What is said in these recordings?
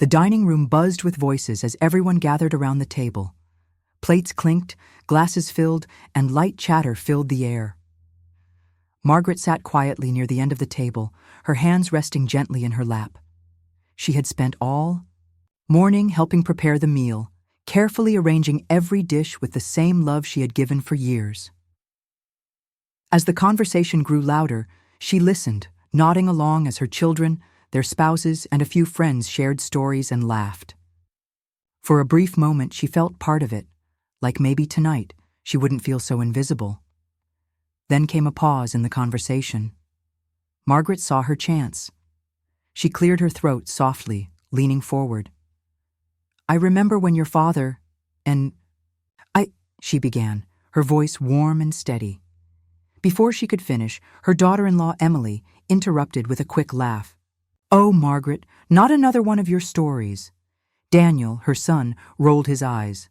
The dining room buzzed with voices as everyone gathered around the table. Plates clinked, glasses filled, and light chatter filled the air. Margaret sat quietly near the end of the table, her hands resting gently in her lap. She had spent all morning helping prepare the meal, carefully arranging every dish with the same love she had given for years. As the conversation grew louder, she listened, nodding along as her children, their spouses, and a few friends shared stories and laughed. For a brief moment, she felt part of it, like maybe tonight she wouldn't feel so invisible. Then came a pause in the conversation. Margaret saw her chance. She cleared her throat softly, leaning forward. "I remember when your father and she began, her voice warm and steady. Before she could finish, her daughter-in-law Emily interrupted with a quick laugh. "Oh, Margaret, not another one of your stories." Daniel, her son, rolled his eyes.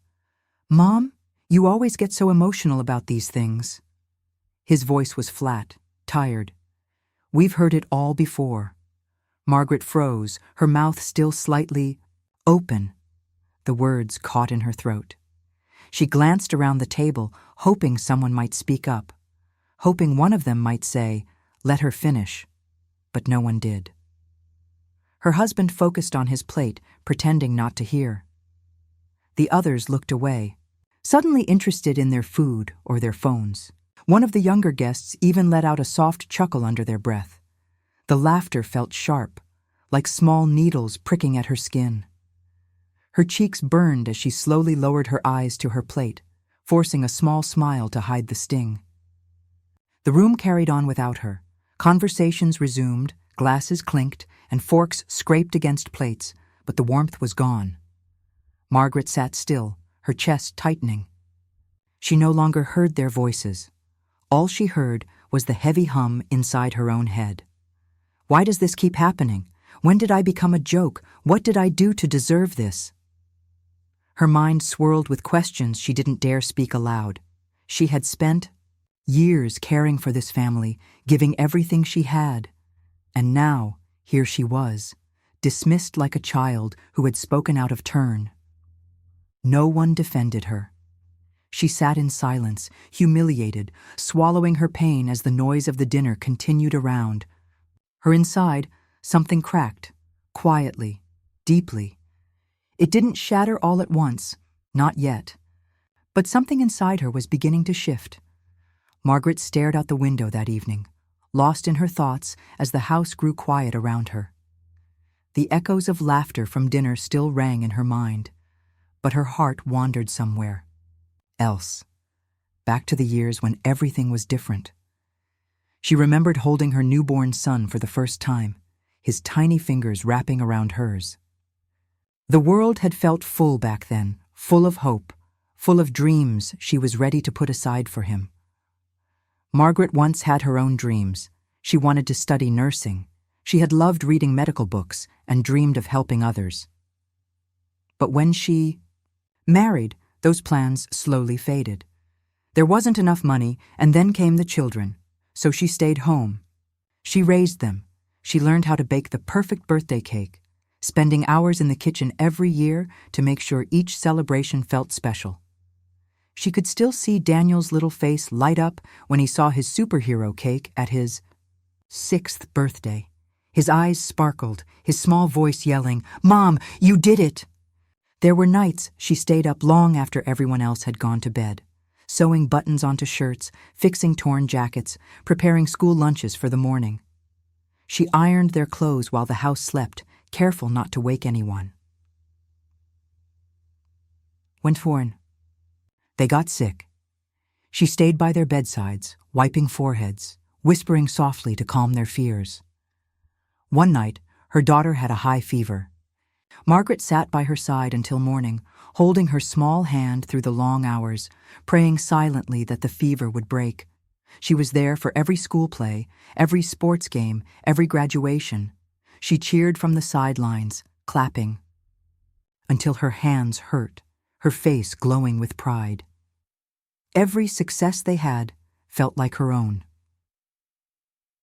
"Mom, you always get so emotional about these things." His voice was flat, tired. "We've heard it all before." Margaret froze, her mouth still slightly open. The words caught in her throat. She glanced around the table, hoping someone might speak up, hoping one of them might say, "Let her finish," but no one did. Her husband focused on his plate, pretending not to hear. The others looked away, suddenly interested in their food or their phones. One of the younger guests even let out a soft chuckle under their breath. The laughter felt sharp, like small needles pricking at her skin. Her cheeks burned as she slowly lowered her eyes to her plate, forcing a small smile to hide the sting. The room carried on without her. Conversations resumed, glasses clinked, and forks scraped against plates, but the warmth was gone. Margaret sat still, her chest tightening. She no longer heard their voices. All she heard was the heavy hum inside her own head. Why does this keep happening? When did I become a joke? What did I do to deserve this? Her mind swirled with questions she didn't dare speak aloud. She had spent years caring for this family, giving everything she had. And now, here she was, dismissed like a child who had spoken out of turn. No one defended her. She sat in silence, humiliated, swallowing her pain as the noise of the dinner continued around. Her inside, something cracked, quietly, deeply. It didn't shatter all at once, not yet. But something inside her was beginning to shift. Margaret stared out the window that evening, lost in her thoughts as the house grew quiet around her. The echoes of laughter from dinner still rang in her mind, but her heart wandered somewhere else, back to the years when everything was different. She remembered holding her newborn son for the first time, his tiny fingers wrapping around hers. The world had felt full back then, full of hope, full of dreams she was ready to put aside for him. Margaret once had her own dreams. She wanted to study nursing. She had loved reading medical books and dreamed of helping others. But when she married, those plans slowly faded. There wasn't enough money, and then came the children, so she stayed home. She raised them. She learned how to bake the perfect birthday cake, spending hours in the kitchen every year to make sure each celebration felt special. She could still see Daniel's little face light up when he saw his superhero cake at his 6th birthday. His eyes sparkled, his small voice yelling, "Mom, you did it!" There were nights she stayed up long after everyone else had gone to bed, sewing buttons onto shirts, fixing torn jackets, preparing school lunches for the morning. She ironed their clothes while the house slept, careful not to wake anyone. When they got sick. She stayed by their bedsides, wiping foreheads, whispering softly to calm their fears. One night, her daughter had a high fever. Margaret sat by her side until morning, holding her small hand through the long hours, praying silently that the fever would break. She was there for every school play, every sports game, every graduation. She cheered from the sidelines, clapping, until her hands hurt, her face glowing with pride. Every success they had felt like her own.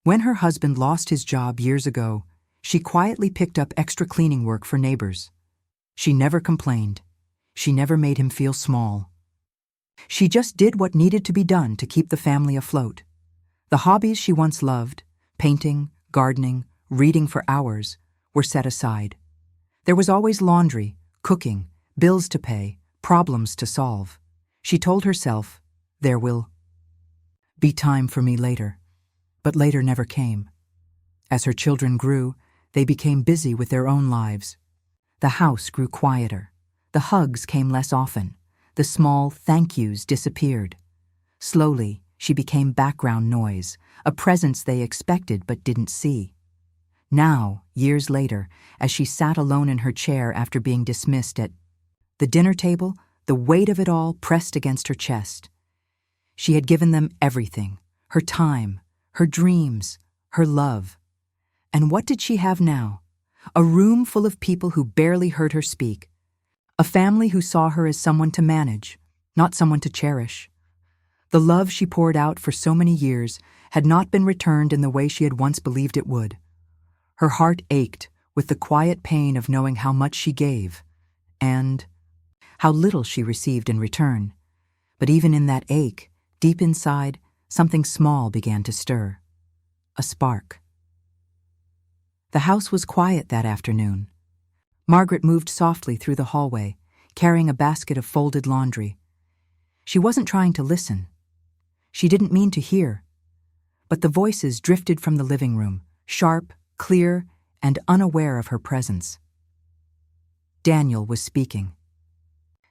When her husband lost his job years ago, she quietly picked up extra cleaning work for neighbors, She never complained. She never made him feel small. She just did what needed to be done to keep the family afloat. The hobbies she once loved, painting, gardening, reading for hours, were set aside. There was always laundry, cooking, bills to pay, problems to solve. She told herself, there will be time for me later. But later never came. As her children grew, they became busy with their own lives. The house grew quieter. The hugs came less often. The small thank yous disappeared. Slowly, she became background noise, a presence they expected but didn't see. Now, years later, as she sat alone in her chair after being dismissed at the dinner table, the weight of it all pressed against her chest. She had given them everything, her time, her dreams, her love. And what did she have now? A room full of people who barely heard her speak. A family who saw her as someone to manage, not someone to cherish. The love she poured out for so many years had not been returned in the way she had once believed it would. Her heart ached with the quiet pain of knowing how much she gave, and how little she received in return. But even in that ache, deep inside, something small began to stir. A spark. The house was quiet that afternoon. Margaret moved softly through the hallway, carrying a basket of folded laundry. She wasn't trying to listen. She didn't mean to hear. But the voices drifted from the living room, sharp, clear, and unaware of her presence. Daniel was speaking.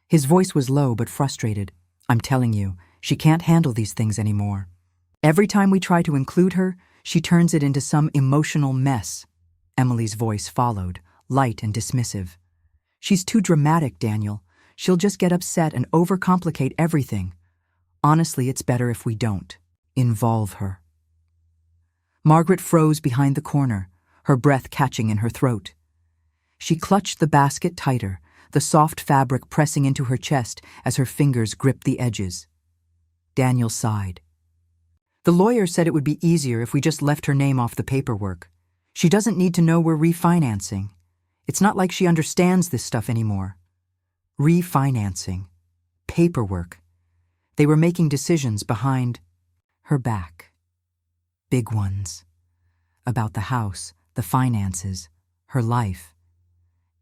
His voice was low but frustrated. I'm telling you, she can't handle these things anymore. Every time we try to include her, she turns it into some emotional mess. Emily's voice followed, light and dismissive. She's too dramatic, Daniel. She'll just get upset and overcomplicate everything. Honestly, it's better if we don't involve her. Margaret froze behind the corner, her breath catching in her throat. She clutched the basket tighter, the soft fabric pressing into her chest as her fingers gripped the edges. Daniel sighed. The lawyer said it would be easier if we just left her name off the paperwork. She doesn't need to know we're refinancing. It's not like she understands this stuff anymore. Refinancing. Paperwork. They were making decisions behind her back. Big ones. About the house, the finances, her life.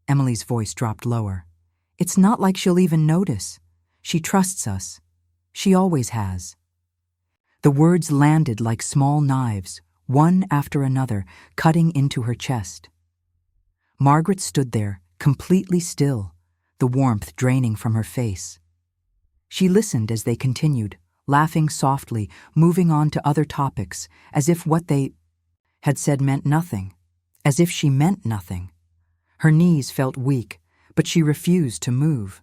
Emily's voice dropped lower. It's not like she'll even notice. She trusts us. She always has. The words landed like small knives, one after another, cutting into her chest. Margaret stood there, completely still, the warmth draining from her face. She listened as they continued, laughing softly, moving on to other topics, as if what they had said meant nothing, as if she meant nothing. Her knees felt weak, but she refused to move.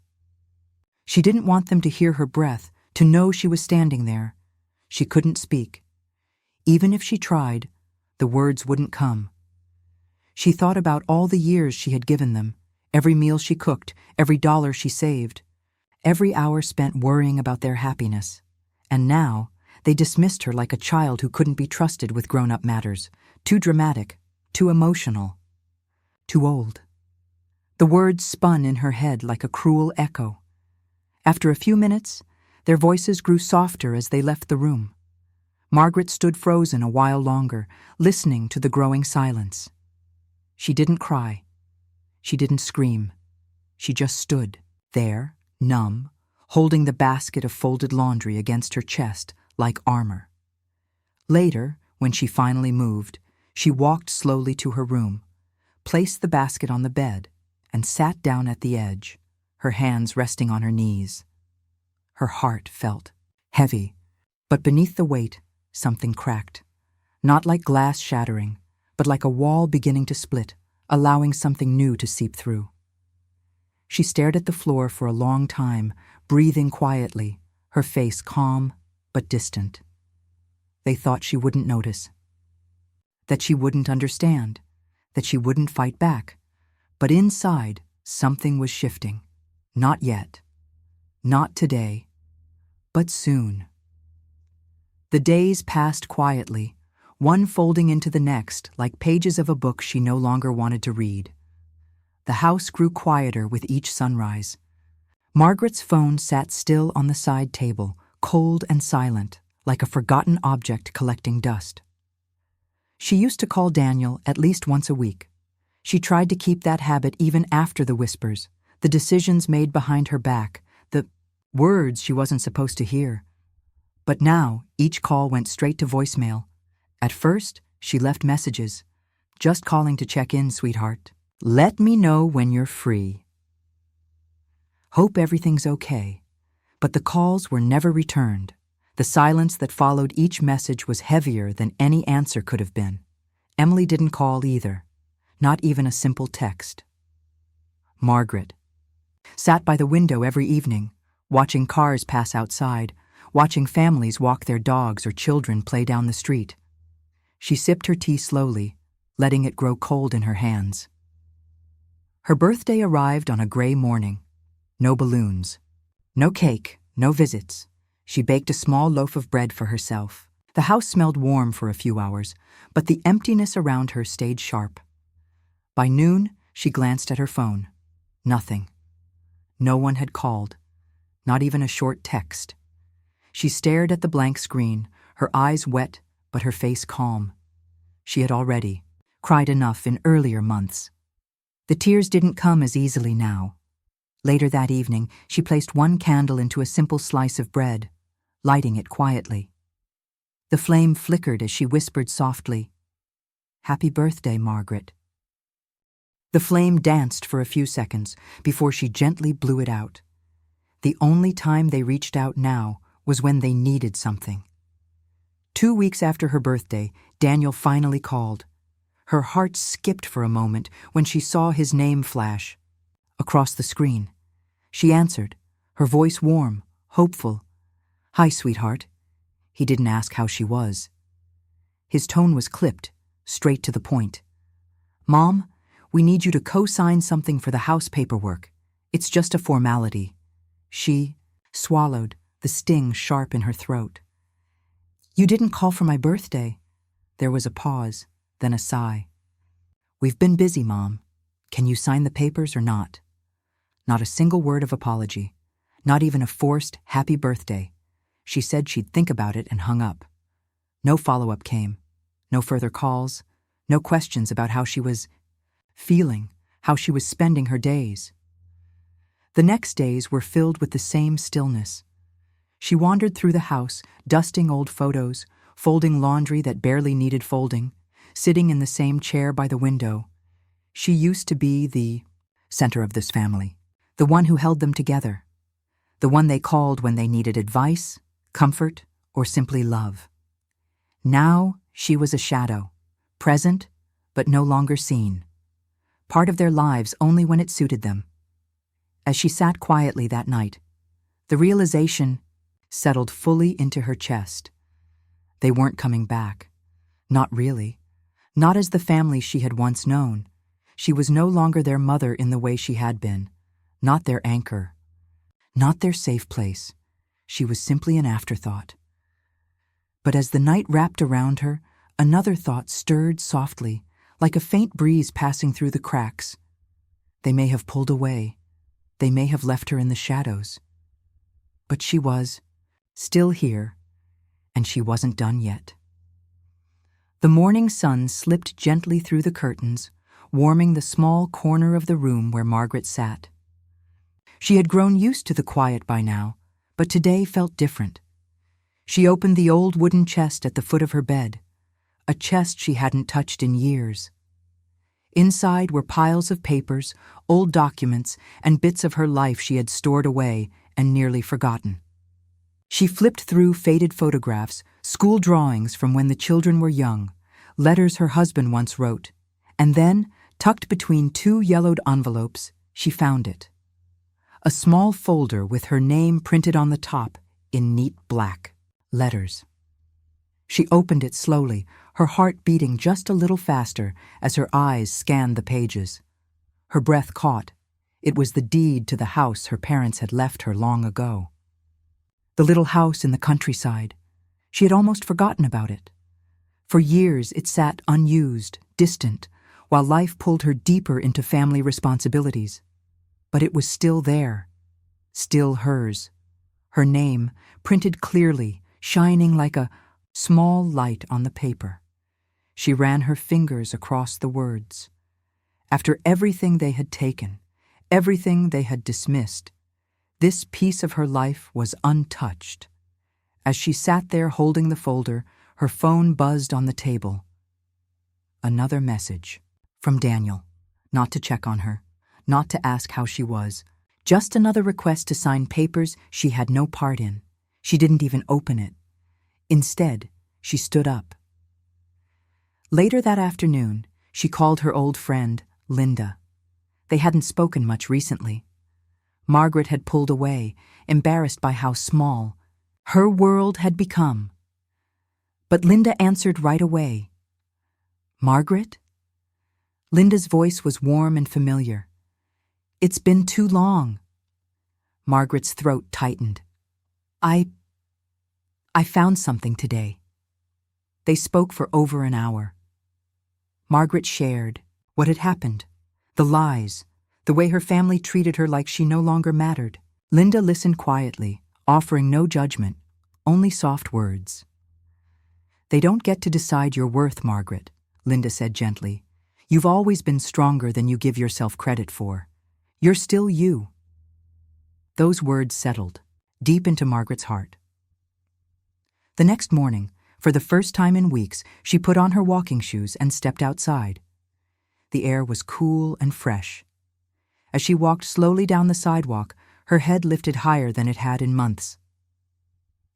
She didn't want them to hear her breath, to know she was standing there. She couldn't speak. Even if she tried, the words wouldn't come. She thought about all the years she had given them, every meal she cooked, every dollar she saved, every hour spent worrying about their happiness. And now, they dismissed her like a child who couldn't be trusted with grown-up matters, too dramatic, too emotional, too old. The words spun in her head like a cruel echo. After a few minutes, their voices grew softer as they left the room. Margaret stood frozen a while longer, listening to the growing silence. She didn't cry. She didn't scream. She just stood there, numb, holding the basket of folded laundry against her chest like armor. Later, when she finally moved, she walked slowly to her room, placed the basket on the bed, and sat down at the edge, her hands resting on her knees. Her heart felt heavy, but beneath the weight, something cracked. Not like glass shattering, but like a wall beginning to split, allowing something new to seep through. She stared at the floor for a long time, breathing quietly, her face calm but distant. They thought she wouldn't notice, that she wouldn't understand, that she wouldn't fight back. But inside, something was shifting. Not yet. Not today. But soon. The days passed quietly, one folding into the next like pages of a book she no longer wanted to read. The house grew quieter with each sunrise. Margaret's phone sat still on the side table, cold and silent, like a forgotten object collecting dust. She used to call Daniel at least once a week. She tried to keep that habit even after the whispers, the decisions made behind her back, the words she wasn't supposed to hear. But now, each call went straight to voicemail. At first, she left messages. Just calling to check in, sweetheart. Let me know when you're free. Hope everything's okay. But the calls were never returned. The silence that followed each message was heavier than any answer could have been. Emily didn't call either. Not even a simple text. Margaret sat by the window every evening, watching cars pass outside, watching families walk their dogs or children play down the street. She sipped her tea slowly, letting it grow cold in her hands. Her birthday arrived on a gray morning. No balloons. No cake, no visits. She baked a small loaf of bread for herself. The house smelled warm for a few hours, but the emptiness around her stayed sharp. By noon, she glanced at her phone. Nothing. No one had called. Not even a short text. She stared at the blank screen, her eyes wet, but her face calm. She had already cried enough in earlier months. The tears didn't come as easily now. Later that evening, she placed one candle into a simple slice of bread, lighting it quietly. The flame flickered as she whispered softly, "Happy birthday, Margaret." The flame danced for a few seconds before she gently blew it out. The only time they reached out now was when they needed something. 2 weeks after her birthday, Daniel finally called. Her heart skipped for a moment when she saw his name flash across the screen. She answered, her voice warm, hopeful. "Hi, sweetheart." He didn't ask how she was. His tone was clipped, straight to the point. "Mom, we need you to co-sign something for the house paperwork. It's just a formality." She swallowed, the sting sharp in her throat. "You didn't call for my birthday." There was a pause, then a sigh. "We've been busy, Mom. Can you sign the papers or not?" Not a single word of apology. Not even a forced happy birthday. She said she'd think about it and hung up. No follow-up came. No further calls. No questions about how she was feeling, how she was spending her days. The next days were filled with the same stillness. She wandered through the house, dusting old photos, folding laundry that barely needed folding, sitting in the same chair by the window. She used to be the center of this family, the one who held them together, the one they called when they needed advice, comfort, or simply love. Now she was a shadow, present, but no longer seen. Part of their lives only when it suited them. As she sat quietly that night, the realization settled fully into her chest. They weren't coming back. Not really. Not as the family she had once known. She was no longer their mother in the way she had been. Not their anchor. Not their safe place. She was simply an afterthought. But as the night wrapped around her, another thought stirred softly, like a faint breeze passing through the cracks. They may have pulled away. They may have left her in the shadows. But she was still here, and she wasn't done yet. The morning sun slipped gently through the curtains, warming the small corner of the room where Margaret sat. She had grown used to the quiet by now, but today felt different. She opened the old wooden chest at the foot of her bed, a chest she hadn't touched in years. Inside were piles of papers, old documents, and bits of her life she had stored away and nearly forgotten. She flipped through faded photographs, school drawings from when the children were young, letters her husband once wrote, and then, tucked between 2 yellowed envelopes, she found it. A small folder with her name printed on the top in neat black letters. She opened it slowly, her heart beating just a little faster as her eyes scanned the pages. Her breath caught. It was the deed to the house her parents had left her long ago. The little house in the countryside. She had almost forgotten about it. For years it sat unused, distant, while life pulled her deeper into family responsibilities. But it was still there, still hers. Her name, printed clearly, shining like a small light on the paper. She ran her fingers across the words. After everything they had taken, everything they had dismissed, this piece of her life was untouched. As she sat there holding the folder, her phone buzzed on the table. Another message. From Daniel. Not to check on her, not to ask how she was. Just another request to sign papers she had no part in. She didn't even open it. Instead, she stood up. Later that afternoon, she called her old friend, Linda. They hadn't spoken much recently. Margaret had pulled away, embarrassed by how small her world had become. But Linda answered right away. Margaret? Linda's voice was warm and familiar. It's been too long. Margaret's throat tightened. I found something today. They spoke for over an hour. Margaret shared what had happened, the lies, the way her family treated her like she no longer mattered. Linda listened quietly, offering no judgment, only soft words. They don't get to decide your worth, Margaret, Linda said gently. You've always been stronger than you give yourself credit for. You're still you. Those words settled, deep into Margaret's heart. The next morning, for the first time in weeks, she put on her walking shoes and stepped outside. The air was cool and fresh. As she walked slowly down the sidewalk, her head lifted higher than it had in months.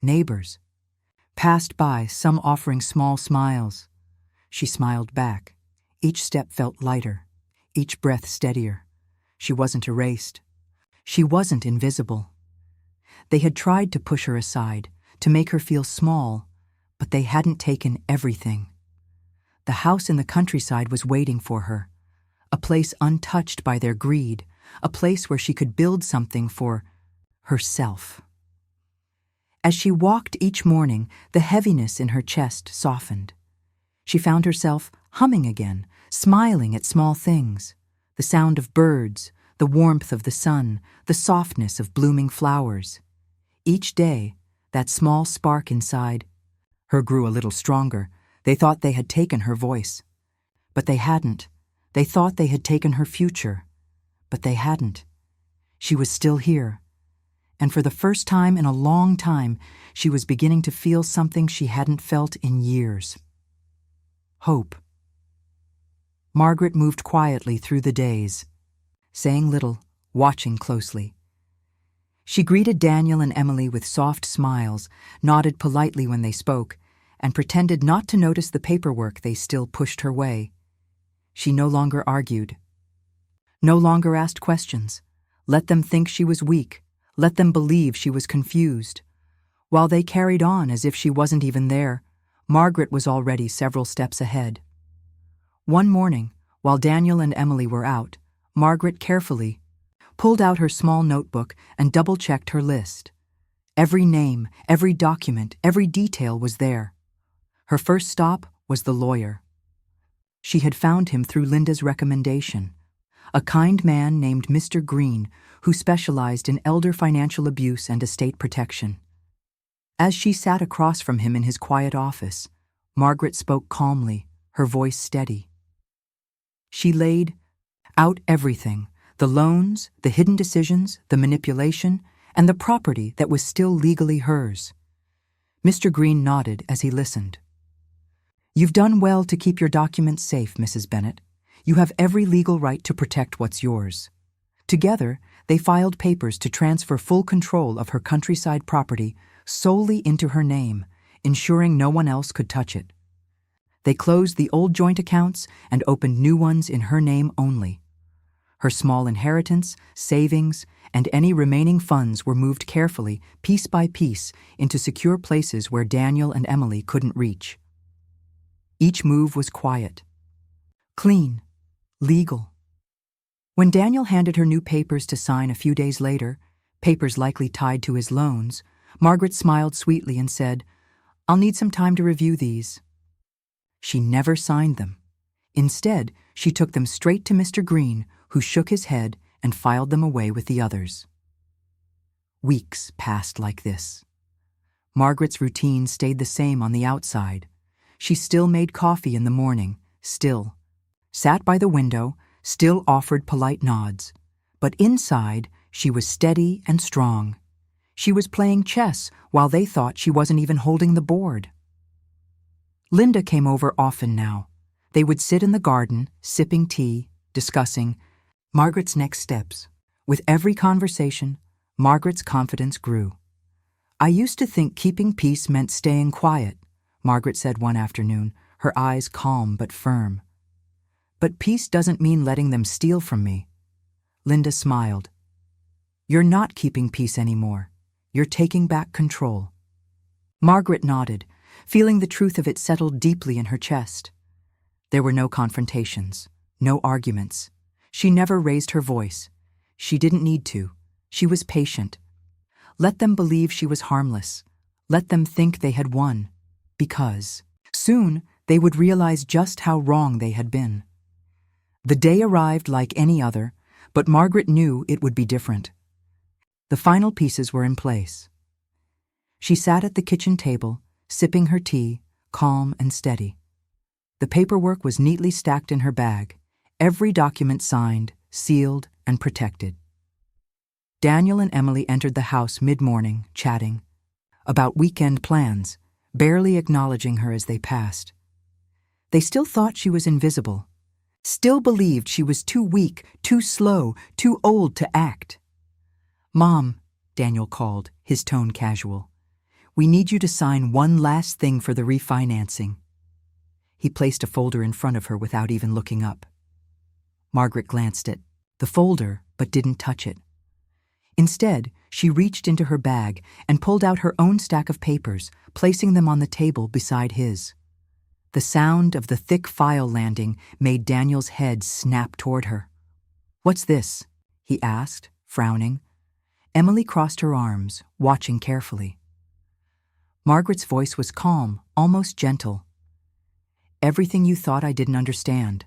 Neighbors passed by, some offering small smiles. She smiled back. Each step felt lighter, each breath steadier. She wasn't erased. She wasn't invisible. They had tried to push her aside, to make her feel small, but they hadn't taken everything. The house in the countryside was waiting for her, a place untouched by their greed, a place where she could build something for herself. As she walked each morning, the heaviness in her chest softened. She found herself humming again, smiling at small things, the sound of birds, the warmth of the sun, the softness of blooming flowers. Each day, that small spark inside her grew a little stronger. They thought they had taken her voice, but they hadn't. They thought they had taken her future, but they hadn't. She was still here, and for the first time in a long time, she was beginning to feel something she hadn't felt in years. Hope. Margaret moved quietly through the days, saying little, watching closely. She greeted Daniel and Emily with soft smiles, nodded politely when they spoke, and pretended not to notice the paperwork they still pushed her way. She no longer argued, no longer asked questions. Let them think she was weak, let them believe she was confused. While they carried on as if she wasn't even there, Margaret was already several steps ahead. One morning, while Daniel and Emily were out, Margaret carefully pulled out her small notebook and double-checked her list. Every name, every document, every detail was there. Her first stop was the lawyer. She had found him through Linda's recommendation, a kind man named Mr. Green who specialized in elder financial abuse and estate protection. As she sat across from him in his quiet office, Margaret spoke calmly, her voice steady. She laid out everything, the loans, the hidden decisions, the manipulation, and the property that was still legally hers. Mr. Green nodded as he listened. You've done well to keep your documents safe, Mrs. Bennet. You have every legal right to protect what's yours. Together, they filed papers to transfer full control of her countryside property solely into her name, ensuring no one else could touch it. They closed the old joint accounts and opened new ones in her name only. Her small inheritance, savings, and any remaining funds were moved carefully, piece by piece, into secure places where Daniel and Emily couldn't reach. Each move was quiet, clean, legal. When Daniel handed her new papers to sign a few days later, papers likely tied to his loans, Margaret smiled sweetly and said, "I'll need some time to review these." She never signed them. Instead, she took them straight to Mr. Green, who shook his head and filed them away with the others. Weeks passed like this. Margaret's routine stayed the same on the outside. She still made coffee in the morning, still sat by the window, still offered polite nods. But inside, she was steady and strong. She was playing chess while they thought she wasn't even holding the board. Linda came over often now. They would sit in the garden, sipping tea, discussing Margaret's next steps. With every conversation, Margaret's confidence grew. "I used to think keeping peace meant staying quiet," Margaret said one afternoon, her eyes calm but firm. "But peace doesn't mean letting them steal from me." Linda smiled. "You're not keeping peace anymore. You're taking back control." Margaret nodded, feeling the truth of it settled deeply in her chest. There were no confrontations, no arguments. She never raised her voice. She didn't need to. She was patient. Let them believe she was harmless. Let them think they had won. Because soon they would realize just how wrong they had been. The day arrived like any other, but Margaret knew it would be different. The final pieces were in place. She sat at the kitchen table, sipping her tea, calm and steady. The paperwork was neatly stacked in her bag, every document signed, sealed, and protected. Daniel and Emily entered the house mid-morning, chatting about weekend plans, barely acknowledging her as they passed. They still thought she was invisible, still believed she was too weak, too slow, too old to act. "Mom," Daniel called, his tone casual, "we need you to sign one last thing for the refinancing." He placed a folder in front of her without even looking up. Margaret glanced at the folder but didn't touch it. Instead, she reached into her bag and pulled out her own stack of papers, placing them on the table beside his. The sound of the thick file landing made Daniel's head snap toward her. "What's this?" he asked, frowning. Emily crossed her arms, watching carefully. Margaret's voice was calm, almost gentle. "Everything you thought I didn't understand."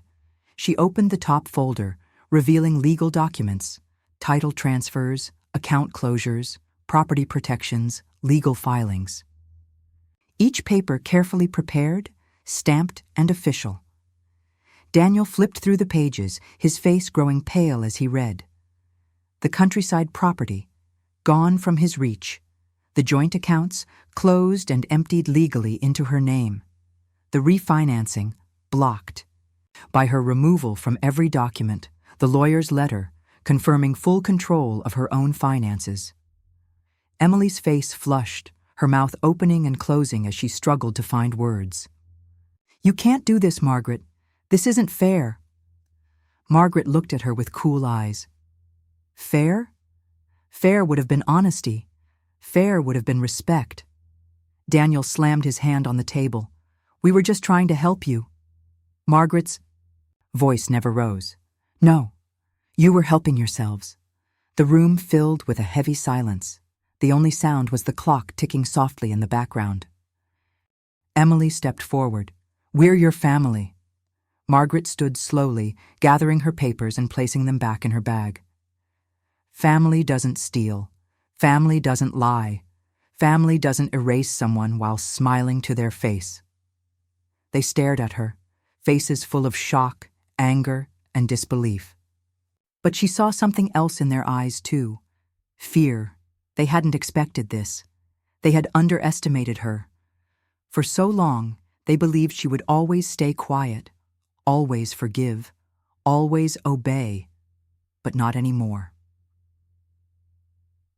She opened the top folder, revealing legal documents, title transfers, account closures, property protections, legal filings. Each paper carefully prepared, stamped, and official. Daniel flipped through the pages, his face growing pale as he read. The countryside property, gone from his reach. The joint accounts, closed and emptied legally into her name. The refinancing, blocked. By her removal from every document, the lawyer's letter, confirming full control of her own finances. Emily's face flushed, her mouth opening and closing as she struggled to find words. "You can't do this, Margaret. This isn't fair." Margaret looked at her with cool eyes. "Fair? Fair would have been honesty. Fair would have been respect." Daniel slammed his hand on the table. "We were just trying to help you." Margaret's voice never rose. "No, you were helping yourselves." The room filled with a heavy silence. The only sound was the clock ticking softly in the background. Emily stepped forward. "We're your family." Margaret stood slowly, gathering her papers and placing them back in her bag. "Family doesn't steal. Family doesn't lie. Family doesn't erase someone while smiling to their face." They stared at her, faces full of shock, anger, and disbelief. But she saw something else in their eyes, too. Fear. They hadn't expected this. They had underestimated her. For so long, they believed she would always stay quiet, always forgive, always obey, but not anymore.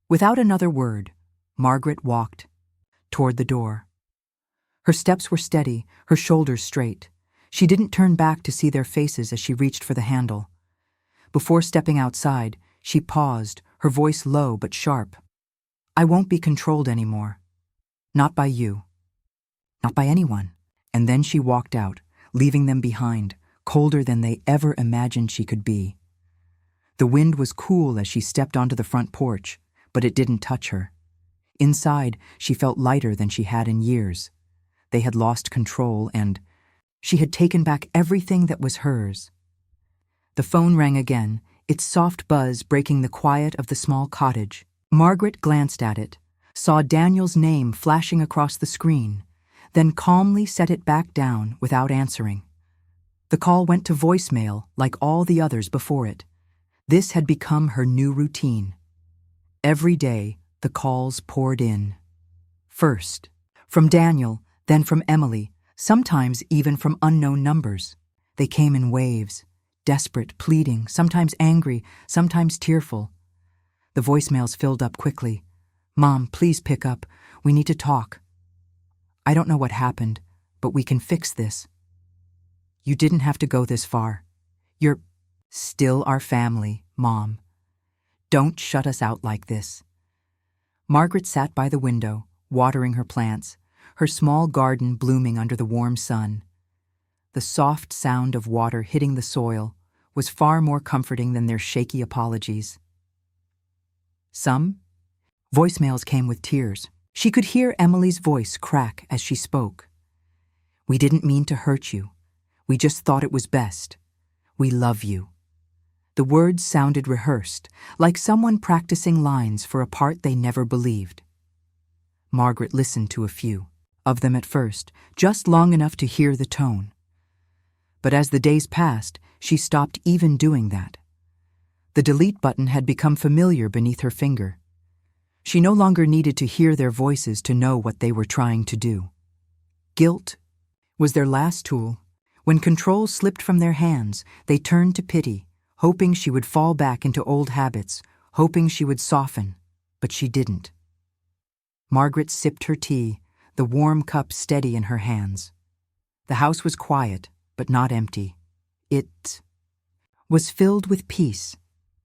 Without another word, Margaret walked toward the door. Her steps were steady, her shoulders straight. She didn't turn back to see their faces as she reached for the handle. Before stepping outside, she paused, her voice low but sharp. "I won't be controlled anymore. Not by you. Not by anyone." And then she walked out, leaving them behind, colder than they ever imagined she could be. The wind was cool as she stepped onto the front porch, but it didn't touch her. Inside, she felt lighter than she had in years. They had lost control and She had taken back everything that was hers. The phone rang again, its soft buzz breaking the quiet of the small cottage. Margaret glanced at it, saw Daniel's name flashing across the screen, then calmly set it back down without answering. The call went to voicemail like all the others before it. This had become her new routine. Every day, the calls poured in. First, from Daniel, then from Emily, sometimes even from unknown numbers. They came in waves, desperate, pleading, sometimes angry, sometimes tearful. The voicemails filled up quickly. "Mom, please pick up. We need to talk. I don't know what happened, but we can fix this. You didn't have to go this far. You're still our family, Mom. Don't shut us out like this." Margaret sat by the window, watering her plants, her small garden blooming under the warm sun. The soft sound of water hitting the soil was far more comforting than their shaky apologies. Some voicemails came with tears. She could hear Emily's voice crack as she spoke. "We didn't mean to hurt you. We just thought it was best. We love you." The words sounded rehearsed, like someone practicing lines for a part they never believed. Margaret listened to a few of them at first, just long enough to hear the tone. But as the days passed, she stopped even doing that. The delete button had become familiar beneath her finger. She no longer needed to hear their voices to know what they were trying to do. Guilt was their last tool. When control slipped from their hands, they turned to pity, hoping she would fall back into old habits, hoping she would soften, but she didn't. Margaret sipped her tea, the warm cup steady in her hands. The house was quiet, but not empty. It was filled with peace,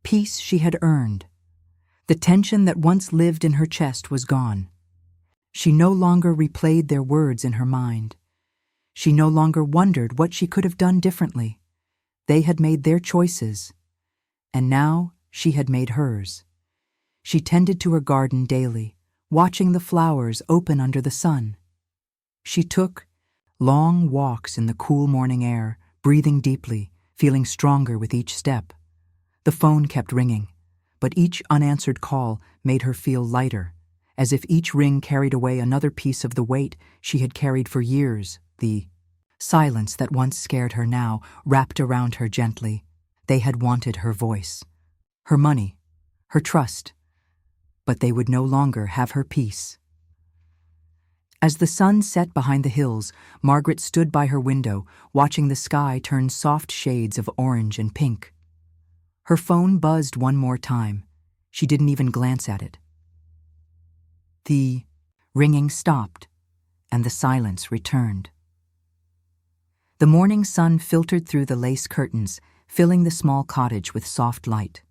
peace she had earned. The tension that once lived in her chest was gone. She no longer replayed their words in her mind. She no longer wondered what she could have done differently. They had made their choices, and now she had made hers. She tended to her garden daily, watching the flowers open under the sun. She took long walks in the cool morning air, breathing deeply, feeling stronger with each step. The phone kept ringing, but each unanswered call made her feel lighter, as if each ring carried away another piece of the weight she had carried for years. The silence that once scared her now wrapped around her gently. They had wanted her voice, her money, her trust, but they would no longer have her peace. As the sun set behind the hills, Margaret stood by her window, watching the sky turn soft shades of orange and pink. Her phone buzzed one more time. She didn't even glance at it. The ringing stopped, and the silence returned. The morning sun filtered through the lace curtains, filling the small cottage with soft light.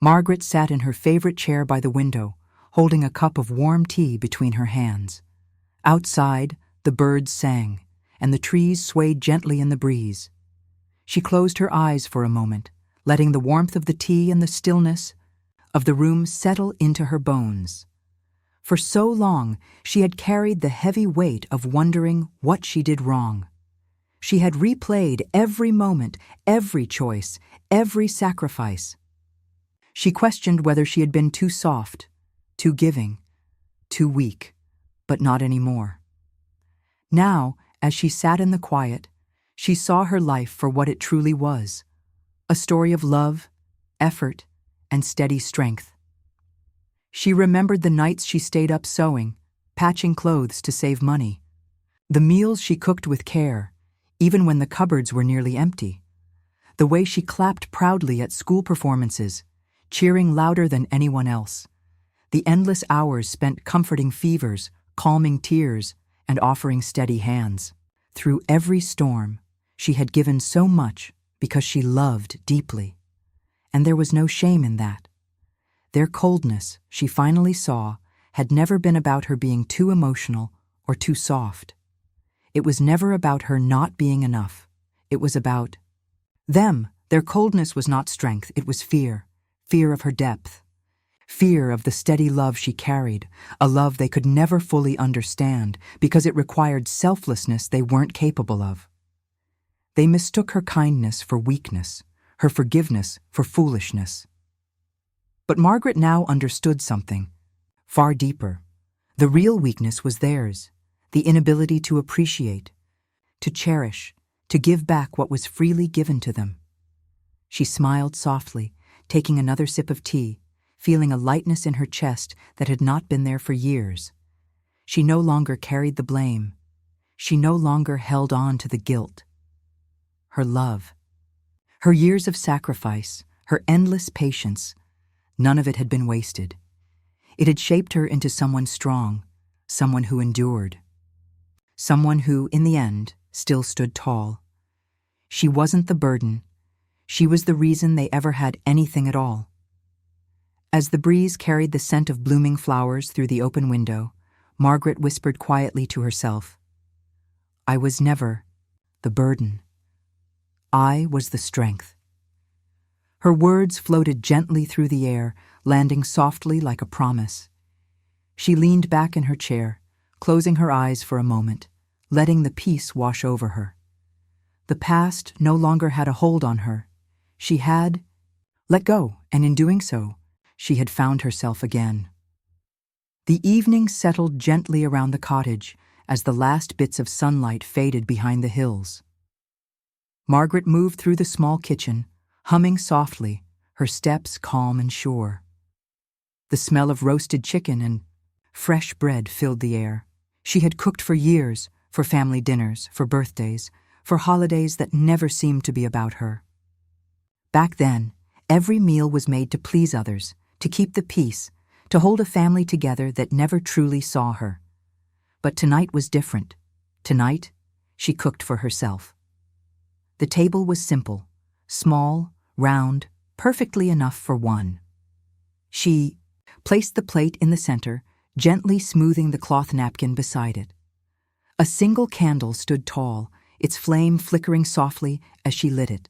Margaret sat in her favorite chair by the window, holding a cup of warm tea between her hands. Outside, the birds sang, and the trees swayed gently in the breeze. She closed her eyes for a moment, letting the warmth of the tea and the stillness of the room settle into her bones. For so long, she had carried the heavy weight of wondering what she did wrong. She had replayed every moment, every choice, every sacrifice. She questioned whether she had been too soft, too giving, too weak, but not anymore. Now, as she sat in the quiet, she saw her life for what it truly was, a story of love, effort, and steady strength. She remembered the nights she stayed up sewing, patching clothes to save money, the meals she cooked with care, even when the cupboards were nearly empty, the way she clapped proudly at school performances, cheering louder than anyone else, the endless hours spent comforting fevers, calming tears, and offering steady hands. Through every storm, she had given so much because she loved deeply, and there was no shame in that. Their coldness, she finally saw, had never been about her being too emotional or too soft. It was never about her not being enough. It was about them. Their coldness was not strength, it was fear. Fear of her depth. Fear of the steady love she carried, a love they could never fully understand because it required selflessness they weren't capable of. They mistook her kindness for weakness, her forgiveness for foolishness. But Margaret now understood something far deeper. The real weakness was theirs, the inability to appreciate, to cherish, to give back what was freely given to them. She smiled softly, taking another sip of tea, feeling a lightness in her chest that had not been there for years. She no longer carried the blame. She no longer held on to the guilt. Her love, her years of sacrifice, her endless patience, none of it had been wasted. It had shaped her into someone strong, someone who endured, someone who, in the end, still stood tall. She wasn't the burden. She was the reason they ever had anything at all. As the breeze carried the scent of blooming flowers through the open window, Margaret whispered quietly to herself, "I was never the burden. I was the strength." Her words floated gently through the air, landing softly like a promise. She leaned back in her chair, closing her eyes for a moment, letting the peace wash over her. The past no longer had a hold on her. She had let go, and in doing so, she had found herself again. The evening settled gently around the cottage as the last bits of sunlight faded behind the hills. Margaret moved through the small kitchen, humming softly, her steps calm and sure. The smell of roasted chicken and fresh bread filled the air. She had cooked for years, for family dinners, for birthdays, for holidays that never seemed to be about her. Back then, every meal was made to please others, to keep the peace, to hold a family together that never truly saw her. But tonight was different. Tonight, she cooked for herself. The table was simple, small, round, perfectly enough for one. She placed the plate in the center, gently smoothing the cloth napkin beside it. A single candle stood tall, its flame flickering softly as she lit it.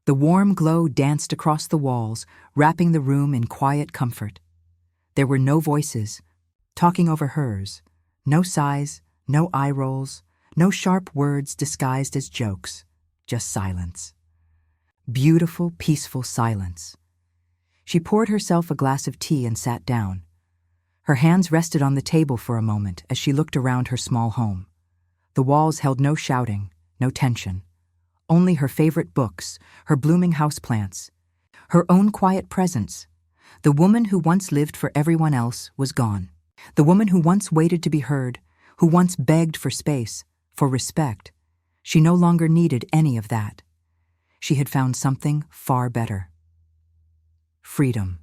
The warm glow danced across the walls, wrapping the room in quiet comfort. There were no voices talking over hers, no sighs, no eye rolls, no sharp words disguised as jokes, just silence. Beautiful, peaceful silence. She poured herself a glass of tea and sat down. Her hands rested on the table for a moment as she looked around her small home. The walls held no shouting, no tension. Only her favorite books, her blooming houseplants, her own quiet presence. The woman who once lived for everyone else was gone. The woman who once waited to be heard, who once begged for space, for respect. She no longer needed any of that. She had found something far better. Freedom.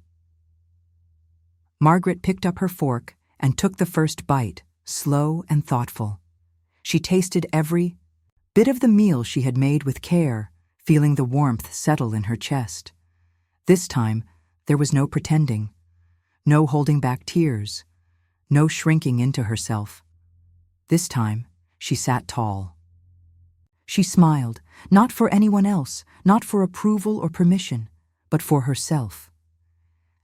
Margaret picked up her fork and took the first bite, slow and thoughtful. She tasted every bit of the meal she had made with care, feeling the warmth settle in her chest. This time, there was no pretending, no holding back tears, no shrinking into herself. This time, she sat tall. She smiled, not for anyone else, not for approval or permission, but for herself.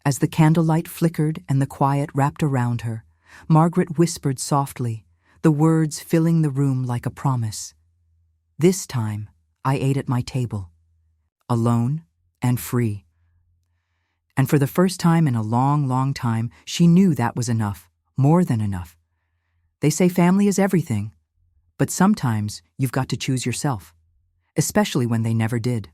As the candlelight flickered and the quiet wrapped around her, Margaret whispered softly, the words filling the room like a promise. This time, I ate at my table, alone and free. And for the first time in a long, long time, she knew that was enough, more than enough. They say family is everything, but sometimes you've got to choose yourself, especially when they never did.